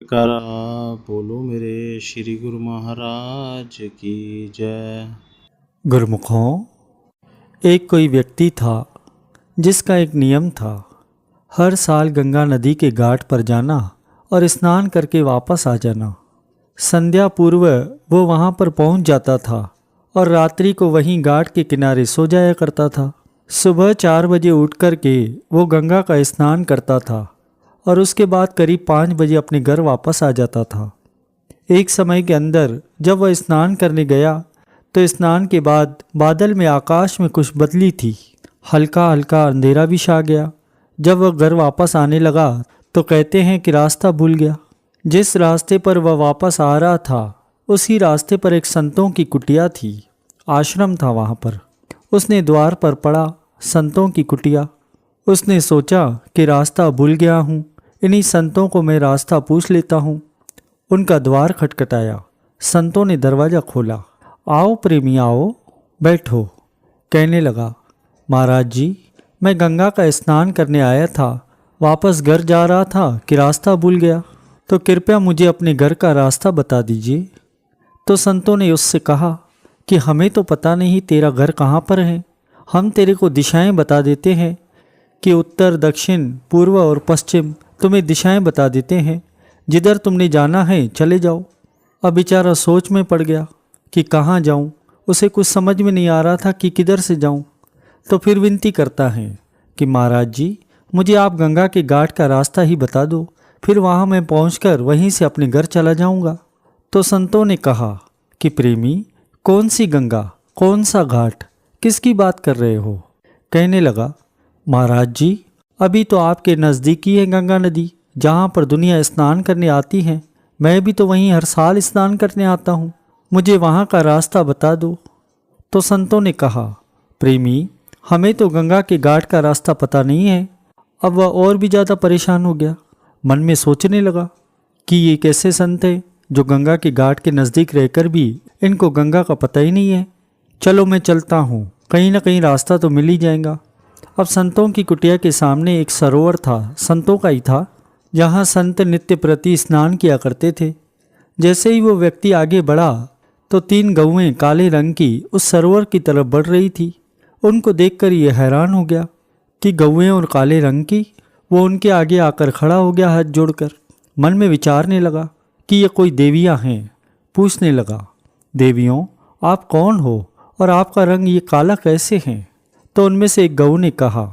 जयकारा बोलो मेरे श्री गुरु महाराज की जय। गुरुमुखों, एक कोई व्यक्ति था जिसका एक नियम था, हर साल गंगा नदी के घाट पर जाना और स्नान करके वापस आ जाना। संध्या पूर्व वो वहाँ पर पहुँच जाता था और रात्रि को वहीं घाट के किनारे सो जाया करता था। सुबह 4 बजे उठ कर के वो गंगा का स्नान करता था और उसके बाद करीब 5 बजे अपने घर वापस आ जाता था। एक समय के अंदर जब वह स्नान करने गया तो स्नान के बाद बादल में आकाश में कुछ बदली थी, हल्का हल्का अंधेरा भी छा गया। जब वह घर वापस आने लगा तो कहते हैं कि रास्ता भूल गया। जिस रास्ते पर वह वापस आ रहा था उसी रास्ते पर एक संतों की कुटिया थी, आश्रम था वहाँ पर। उसने द्वार पर पड़ा, संतों की कुटिया। उसने सोचा कि रास्ता भूल गया हूँ, इन्हीं संतों को मैं रास्ता पूछ लेता हूँ। उनका द्वार खटखटाया, संतों ने दरवाज़ा खोला। आओ प्रेमी आओ, बैठो। कहने लगा, महाराज जी, मैं गंगा का स्नान करने आया था, वापस घर जा रहा था कि रास्ता भूल गया, तो कृपया मुझे अपने घर का रास्ता बता दीजिए। तो संतों ने उससे कहा कि हमें तो पता नहीं तेरा घर कहाँ पर है, हम तेरे को दिशाएं बता देते हैं कि उत्तर दक्षिण पूर्व और पश्चिम तुम्हें दिशाएं बता देते हैं, जिधर तुमने जाना है चले जाओ। अब बेचारा सोच में पड़ गया कि कहाँ जाऊँ, उसे कुछ समझ में नहीं आ रहा था कि किधर से जाऊँ। तो फिर विनती करता है कि महाराज जी, मुझे आप गंगा के घाट का रास्ता ही बता दो, फिर वहाँ मैं पहुँचकर वहीं से अपने घर चला जाऊँगा। तो संतों ने कहा कि प्रेमी, कौन सी गंगा, कौन सा घाट, किसकी बात कर रहे हो? कहने लगा, महाराज जी, अभी तो आपके नज़दीक ही है गंगा नदी, जहाँ पर दुनिया स्नान करने आती है। मैं भी तो वहीं हर साल स्नान करने आता हूँ, मुझे वहाँ का रास्ता बता दो। तो संतों ने कहा, प्रेमी, हमें तो गंगा के घाट का रास्ता पता नहीं है। अब वह और भी ज़्यादा परेशान हो गया, मन में सोचने लगा कि ये कैसे संत है जो गंगा के घाट के नज़दीक रहकर भी इनको गंगा का पता ही नहीं है। चलो मैं चलता हूँ, कहीं ना कहीं रास्ता तो मिल ही जाएगा। अब संतों की कुटिया के सामने एक सरोवर था, संतों का ही था, जहाँ संत नित्य प्रति स्नान किया करते थे। जैसे ही वो व्यक्ति आगे बढ़ा तो 3 गौएं काले रंग की उस सरोवर की तरफ बढ़ रही थी। उनको देखकर ये हैरान हो गया कि गौएं और काले रंग की। वो उनके आगे आकर खड़ा हो गया, हाथ जोड़कर। मन में विचारने लगा कि ये कोई देवियाँ हैं। पूछने लगा, देवियों, आप कौन हो और आपका रंग ये काला कैसे है? तो उनमें से एक गऊ ने कहा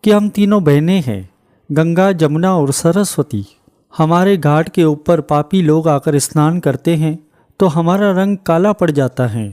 कि हम तीनों बहनें हैं, गंगा, जमुना और सरस्वती। हमारे घाट के ऊपर पापी लोग आकर स्नान करते हैं तो हमारा रंग काला पड़ जाता है।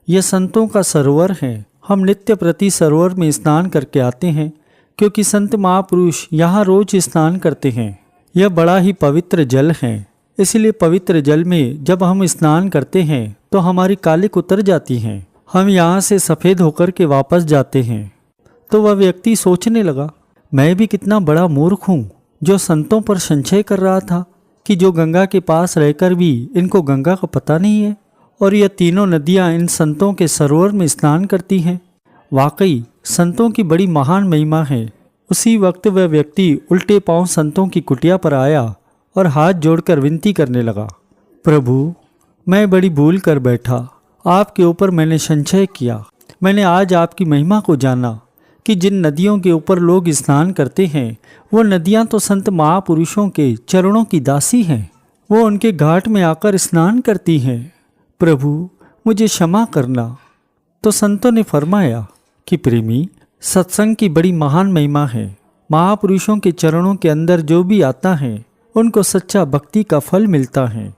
यह संतों का सरोवर है, हम नित्य प्रति सरोवर में स्नान करके आते हैं, क्योंकि संत महापुरुष यहाँ रोज स्नान करते हैं। यह बड़ा ही पवित्र जल है, इसलिए पवित्र जल में जब हम स्नान करते हैं तो हमारी कालिक उतर जाती हैं, हम यहाँ से सफ़ेद होकर के वापस जाते हैं। तो वह व्यक्ति सोचने लगा, मैं भी कितना बड़ा मूर्ख हूँ जो संतों पर संशय कर रहा था कि जो गंगा के पास रहकर भी इनको गंगा का पता नहीं है, और यह तीनों नदियाँ इन संतों के सरोवर में स्नान करती हैं। वाकई संतों की बड़ी महान महिमा है। उसी वक्त वह व्यक्ति उल्टे पांव संतों की कुटिया पर आया और हाथ जोड़कर विनती करने लगा, प्रभु, मैं बड़ी भूल कर बैठा, आपके ऊपर मैंने संशय किया। मैंने आज आपकी महिमा को जाना कि जिन नदियों के ऊपर लोग स्नान करते हैं वो नदियां तो संत महापुरुषों के चरणों की दासी हैं, वो उनके घाट में आकर स्नान करती हैं। प्रभु, मुझे क्षमा करना। तो संतों ने फरमाया कि प्रेमी, सत्संग की बड़ी महान महिमा है। महापुरुषों के चरणों के अंदर जो भी आता है उनको सच्चा भक्ति का फल मिलता है।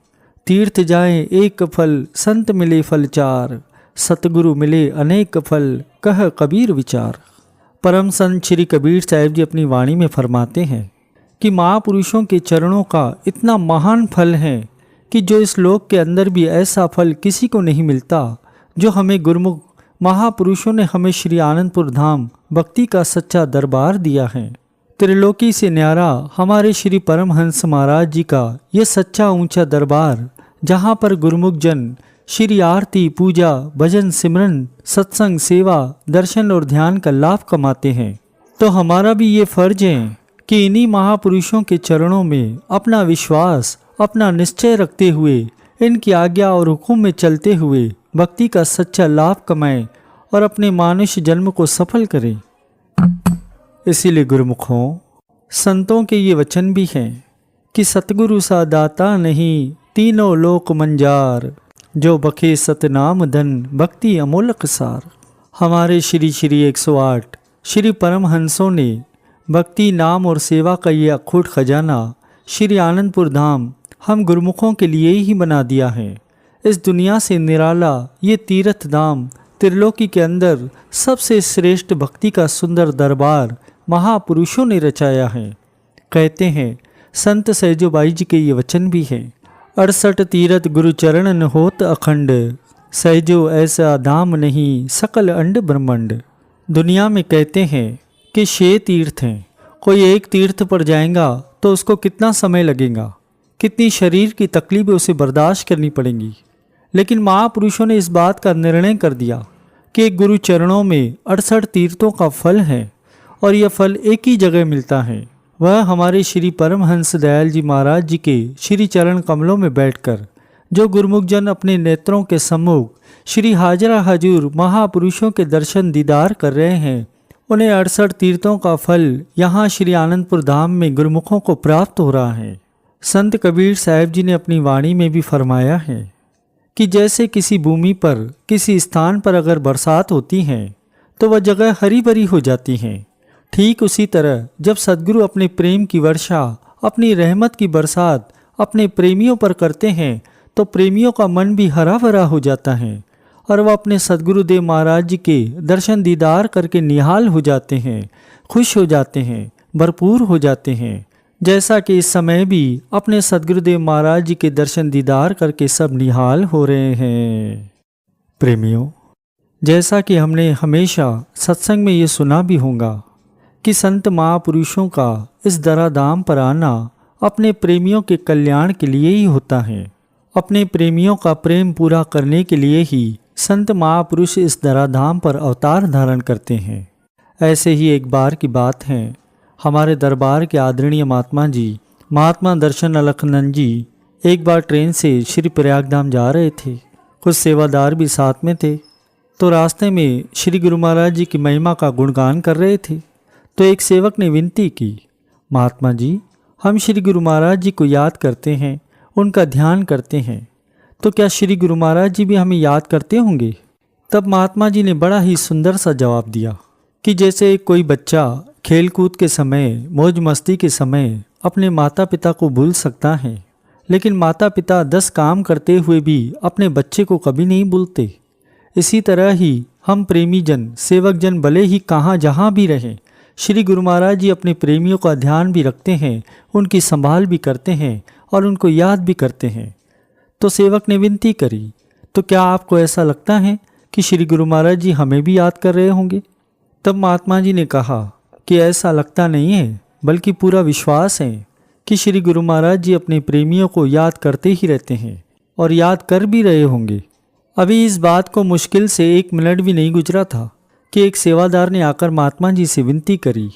तीर्थ जाए एक फल, संत मिले फल 4, सतगुरु मिले अनेक फल, कह कबीर विचार। परम संत श्री कबीर साहिब जी अपनी वाणी में फरमाते हैं कि महापुरुषों के चरणों का इतना महान फल है कि जो इस लोक के अंदर भी ऐसा फल किसी को नहीं मिलता, जो हमें गुरुमुख महापुरुषों ने हमें श्री आनंदपुर धाम भक्ति का सच्चा दरबार दिया है। त्रिलोकी से न्यारा हमारे श्री परमहंस महाराज जी का ये सच्चा ऊंचा दरबार, जहाँ पर गुरुमुख जन श्री आरती, पूजा, भजन, सिमरन, सत्संग, सेवा, दर्शन और ध्यान का लाभ कमाते हैं। तो हमारा भी ये फर्ज है कि इन्हीं महापुरुषों के चरणों में अपना विश्वास, अपना निश्चय रखते हुए इनकी आज्ञा और हुक्म में चलते हुए भक्ति का सच्चा लाभ कमाएं और अपने मानुष जन्म को सफल करें। इसीलिए गुरुमुखों, संतों के ये वचन भी हैं कि सतगुरु सा दाता नहीं, तीनों लोक मंजार, जो बखे सतनाम धन, भक्ति अमोलक सार। हमारे श्री श्री 108 श्री परमहंसों ने भक्ति, नाम और सेवा का ये अखूट खजाना श्री आनंदपुर धाम हम गुरुमुखों के लिए ही बना दिया है। इस दुनिया से निराला ये तीर्थ धाम त्रिलोकी के अंदर सबसे श्रेष्ठ भक्ति का सुंदर दरबार महापुरुषों ने रचाया है। कहते हैं संत सहजोबाई जी के ये वचन भी हैं, 68 तीरथ गुरु चरणन होत अखंड, सहजो ऐसा धाम नहीं सकल अंड ब्रह्मंड। दुनिया में कहते हैं कि 6 तीर्थ हैं। कोई एक तीर्थ पर जाएगा तो उसको कितना समय लगेगा, कितनी शरीर की तकलीफें उसे बर्दाश्त करनी पड़ेंगी। लेकिन महापुरुषों ने इस बात का निर्णय कर दिया कि गुरु चरणों में 68 तीर्थों का फल है और यह फल एक ही जगह मिलता है। वह हमारे श्री परमहंस दयाल जी महाराज जी के श्री चरण कमलों में बैठकर जो गुरुमुख जन अपने नेत्रों के सम्मुख श्री हाजरा हजूर महापुरुषों के दर्शन दीदार कर रहे हैं, उन्हें 68 तीर्थों का फल यहाँ श्री आनंदपुर धाम में गुरुमुखों को प्राप्त हो रहा है। संत कबीर साहब जी ने अपनी वाणी में भी फरमाया है कि जैसे किसी भूमि पर, किसी स्थान पर अगर बरसात होती है तो वह जगह हरी भरी हो जाती है, ठीक उसी तरह जब सद्गुरु अपने प्रेम की वर्षा, अपनी रहमत की बरसात अपने प्रेमियों पर करते हैं तो प्रेमियों का मन भी हरा भरा हो जाता है और वह अपने सद्गुरुदेव महाराज जी के दर्शन दीदार करके निहाल हो जाते हैं, खुश हो जाते हैं, भरपूर हो जाते हैं। जैसा कि इस समय भी अपने सद्गुरुदेव महाराज जी के दर्शन दीदार करके सब निहाल हो रहे हैं। प्रेमियों, जैसा कि हमने हमेशा सत्संग में ये सुना भी होगा कि संत महापुरुषों का इस धराधाम पर आना अपने प्रेमियों के कल्याण के लिए ही होता है। अपने प्रेमियों का प्रेम पूरा करने के लिए ही संत महापुरुष इस धराधाम पर अवतार धारण करते हैं। ऐसे ही एक बार की बात है, हमारे दरबार के आदरणीय महात्मा जी महात्मा दर्शन अलखनंद जी एक बार ट्रेन से श्री प्रयागधाम जा रहे थे। कुछ सेवादार भी साथ में थे। तो रास्ते में श्री गुरु महाराज जी की महिमा का गुणगान कर रहे थे। तो एक सेवक ने विनती की, महात्मा जी, हम श्री गुरु महाराज जी को याद करते हैं, उनका ध्यान करते हैं, तो क्या श्री गुरु महाराज जी भी हमें याद करते होंगे? तब महात्मा जी ने बड़ा ही सुंदर सा जवाब दिया कि जैसे कोई बच्चा खेल कूद के समय, मौज मस्ती के समय अपने माता पिता को भूल सकता है, लेकिन माता पिता 10 काम करते हुए भी अपने बच्चे को कभी नहीं भूलते। इसी तरह ही हम प्रेमी जन, सेवक जन भले ही कहाँ जहाँ भी रहें, श्री गुरु महाराज जी अपने प्रेमियों का ध्यान भी रखते हैं, उनकी संभाल भी करते हैं और उनको याद भी करते हैं। तो सेवक ने विनती करी, तो क्या आपको ऐसा लगता है कि श्री गुरु महाराज जी हमें भी याद कर रहे होंगे? तब महात्मा जी ने कहा कि ऐसा लगता नहीं है, बल्कि पूरा विश्वास है कि श्री गुरु महाराज जी अपने प्रेमियों को याद करते ही रहते हैं और याद कर भी रहे होंगे। अभी इस बात को मुश्किल से 1 मिनट भी नहीं गुजरा था कि एक सेवादार ने आकर महात्मा जी से विनती करी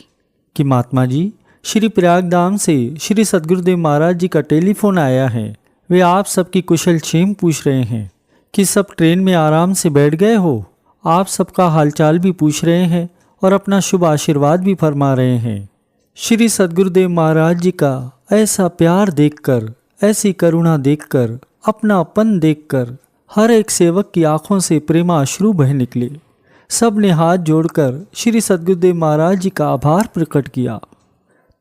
कि महात्मा जी, श्री प्रयागधाम से श्री सद्गुरुदेव महाराज जी का टेलीफोन आया है। वे आप सबकी कुशल क्षेम पूछ रहे हैं कि सब ट्रेन में आराम से बैठ गए हो। आप सबका हालचाल भी पूछ रहे हैं और अपना शुभ आशीर्वाद भी फरमा रहे हैं। श्री सद्गुरुदेव महाराज जी का ऐसा प्यार देखकर, ऐसी करुणा देखकर, अपनापन देखकर हर एक सेवक की आंखों से प्रेमाश्रु बह निकले। सब ने हाथ जोड़कर श्री सद्गुरुदेव महाराज जी का आभार प्रकट किया।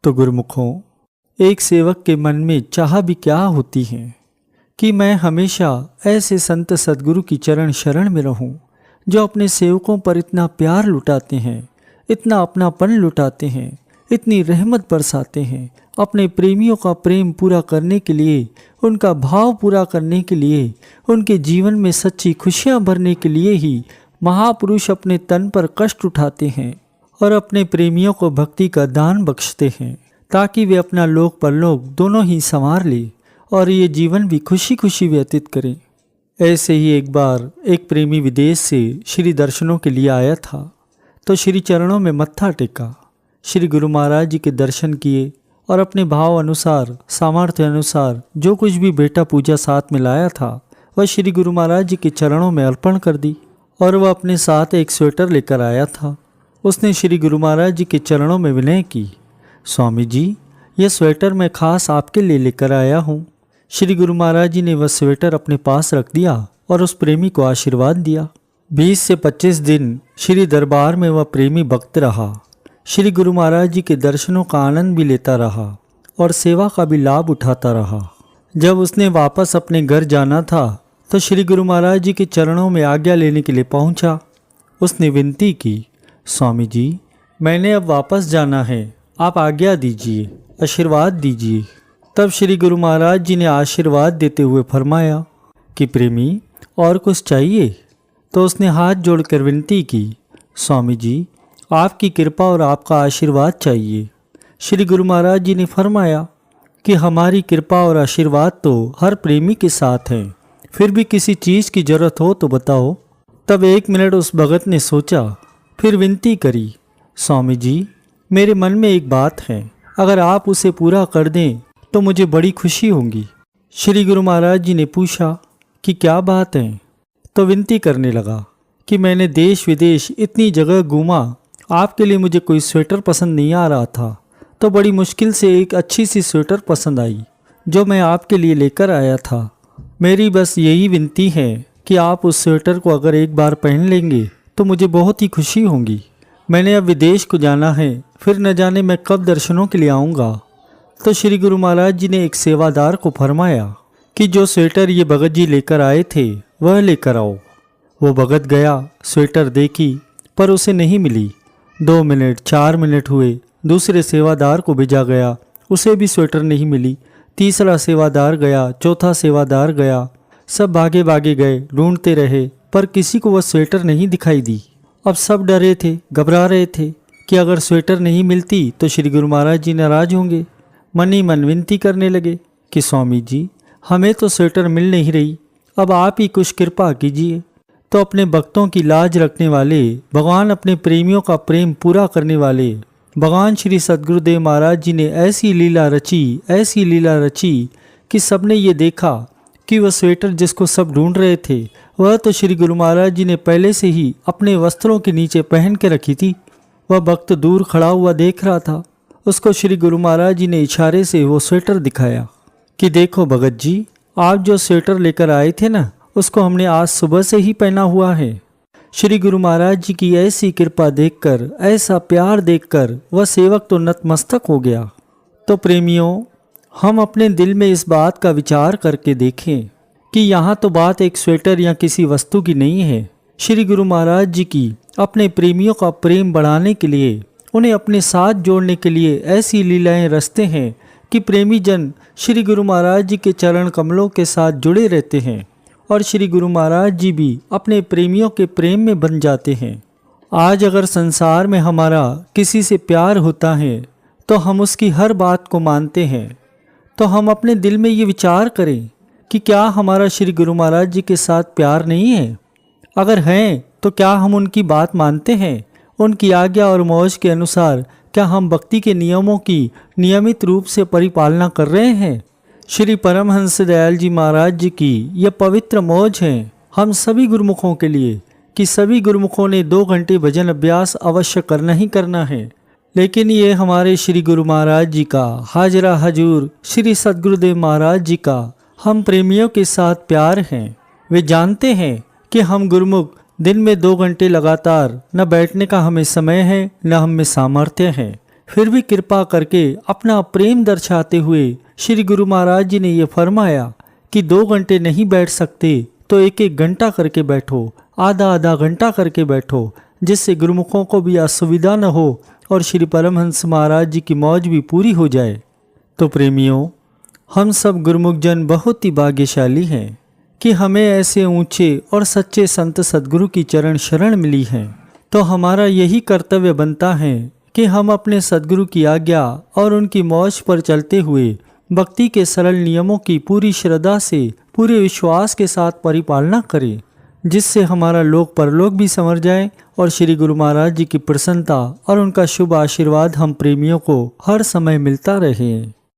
तो गुरुमुखों, एक सेवक के मन में चाह भी क्या होती है कि मैं हमेशा ऐसे संत सद्गुरु की चरण शरण में रहूं, जो अपने सेवकों पर इतना प्यार लुटाते हैं, इतना अपनापन लुटाते हैं, इतनी रहमत बरसाते हैं, अपने प्रेमियों का प्रेम पूरा करने के लिए, उनका भाव पूरा करने के लिए, उनके जीवन में सच्ची खुशियां भरने के लिए ही महापुरुष अपने तन पर कष्ट उठाते हैं और अपने प्रेमियों को भक्ति का दान बख्शते हैं, ताकि वे अपना लोक परलोक दोनों ही संवार ले और ये जीवन भी खुशी खुशी व्यतीत करें। ऐसे ही एक बार एक प्रेमी विदेश से श्री दर्शनों के लिए आया था। तो श्री चरणों में मत्था टेका, श्री गुरु महाराज जी के दर्शन किए और अपने भाव अनुसार, सामर्थ्य अनुसार जो कुछ भी बेटा पूजा साथ में लाया था वह श्री गुरु महाराज जी के चरणों में अर्पण कर दी। और वह अपने साथ एक स्वेटर लेकर आया था। उसने श्री गुरु महाराज जी के चरणों में विनय की, स्वामी जी, यह स्वेटर मैं खास आपके लिए लेकर आया हूँ। श्री गुरु महाराज जी ने वह स्वेटर अपने पास रख दिया और उस प्रेमी को आशीर्वाद दिया। 20 से 25 दिन श्री दरबार में वह प्रेमी भक्त रहा। श्री गुरु महाराज जी के दर्शनों का आनंद भी लेता रहा और सेवा का भी लाभ उठाता रहा। जब उसने वापस अपने घर जाना था तो श्री गुरु महाराज जी के चरणों में आज्ञा लेने के लिए पहुंचा। उसने विनती की, स्वामी जी, मैंने अब वापस जाना है, आप आज्ञा दीजिए, आशीर्वाद दीजिए। तब श्री गुरु महाराज जी ने आशीर्वाद देते हुए फरमाया कि प्रेमी, और कुछ चाहिए? तो उसने हाथ जोड़कर विनती की, स्वामी जी, आपकी कृपा और आपका आशीर्वाद चाहिए। श्री गुरु महाराज जी ने फरमाया कि हमारी कृपा और आशीर्वाद तो हर प्रेमी के साथ है, फिर भी किसी चीज़ की जरूरत हो तो बताओ। तब 1 मिनट उस भगत ने सोचा, फिर विनती करी, स्वामी जी, मेरे मन में एक बात है, अगर आप उसे पूरा कर दें तो मुझे बड़ी खुशी होगी। श्री गुरु महाराज जी ने पूछा कि क्या बात है? तो विनती करने लगा कि मैंने देश विदेश इतनी जगह घूमा, आपके लिए मुझे कोई स्वेटर पसंद नहीं आ रहा था, तो बड़ी मुश्किल से एक अच्छी सी स्वेटर पसंद आई जो मैं आपके लिए लेकर आया था। मेरी बस यही विनती है कि आप उस स्वेटर को अगर एक बार पहन लेंगे तो मुझे बहुत ही खुशी होगी। मैंने अब विदेश को जाना है, फिर न जाने मैं कब दर्शनों के लिए आऊँगा। तो श्री गुरु महाराज जी ने एक सेवादार को फरमाया कि जो स्वेटर ये भगत जी लेकर आए थे वह लेकर आओ। वो भगत गया, स्वेटर देखी पर उसे नहीं मिली। 2 मिनट 4 मिनट हुए, दूसरे सेवादार को भेजा गया, उसे भी स्वेटर नहीं मिली। तीसरा सेवादार गया, चौथा सेवादार गया, सब भागे भागे गए, ढूंढते रहे पर किसी को वह स्वेटर नहीं दिखाई दी। अब सब डरे थे, घबरा रहे थे कि अगर स्वेटर नहीं मिलती तो श्री गुरु महाराज जी नाराज होंगे। मन ही मन विनती करने लगे कि स्वामी जी, हमें तो स्वेटर मिल नहीं रही, अब आप ही कुछ कृपा कीजिए। तो अपने भक्तों की लाज रखने वाले, भगवान अपने प्रेमियों का प्रेम पूरा करने वाले भगवान श्री सद्गुरुदेव महाराज जी ने ऐसी लीला रची कि सबने ये देखा कि वह स्वेटर जिसको सब ढूंढ रहे थे वह तो श्री गुरु महाराज जी ने पहले से ही अपने वस्त्रों के नीचे पहन के रखी थी। वह भक्त दूर खड़ा हुआ देख रहा था। उसको श्री गुरु महाराज जी ने इशारे से वो स्वेटर दिखाया कि देखो भगत जी, आप जो स्वेटर लेकर आए थे ना, उसको हमने आज सुबह से ही पहना हुआ है। श्री गुरु महाराज जी की ऐसी कृपा देखकर, ऐसा प्यार देखकर वह सेवक तो नतमस्तक हो गया। तो प्रेमियों, हम अपने दिल में इस बात का विचार करके देखें कि यहाँ तो बात एक स्वेटर या किसी वस्तु की नहीं है। श्री गुरु महाराज जी की अपने प्रेमियों का प्रेम बढ़ाने के लिए, उन्हें अपने साथ जोड़ने के लिए ऐसी लीलाएं रचते हैं कि प्रेमी जन श्री गुरु महाराज जी के चरण कमलों के साथ जुड़े रहते हैं और श्री गुरु महाराज जी भी अपने प्रेमियों के प्रेम में बन जाते हैं। आज अगर संसार में हमारा किसी से प्यार होता है तो हम उसकी हर बात को मानते हैं। तो हम अपने दिल में ये विचार करें कि क्या हमारा श्री गुरु महाराज जी के साथ प्यार नहीं है? अगर हैं तो क्या हम उनकी बात मानते हैं? उनकी आज्ञा और मौज के अनुसार क्या हम भक्ति के नियमों की नियमित रूप से परिपालना कर रहे हैं? श्री परमहंस दयाल जी महाराज जी की यह पवित्र मौज है हम सभी गुरुमुखों के लिए कि सभी गुरुमुखों ने 2 घंटे भजन अभ्यास अवश्य करना ही करना है। लेकिन ये हमारे श्री गुरु महाराज जी का, हाजरा हजूर श्री सद्गुरुदेव महाराज जी का हम प्रेमियों के साथ प्यार है। वे जानते हैं कि हम गुरुमुख दिन में 2 घंटे लगातार न बैठने का हमें समय है, न हम में सामर्थ्य है, फिर भी कृपा करके अपना प्रेम दर्शाते हुए श्री गुरु महाराज जी ने ये फरमाया कि 2 घंटे नहीं बैठ सकते तो 1-1 घंटा करके बैठो, आधा घंटा करके बैठो, जिससे गुरुमुखों को भी असुविधा न हो और श्री परमहंस महाराज जी की मौज भी पूरी हो जाए। तो प्रेमियों, हम सब गुरुमुख जन बहुत ही भाग्यशाली हैं कि हमें ऐसे ऊंचे और सच्चे संत सद्गुरु की चरण शरण मिली है। तो हमारा यही कर्तव्य बनता है कि हम अपने सद्गुरु की आज्ञा और उनकी मौज पर चलते हुए भक्ति के सरल नियमों की पूरी श्रद्धा से, पूरे विश्वास के साथ परिपालना करें, जिससे हमारा लोक परलोक भी संवर जाए और श्री गुरु महाराज जी की प्रसन्नता और उनका शुभ आशीर्वाद हम प्रेमियों को हर समय मिलता रहे।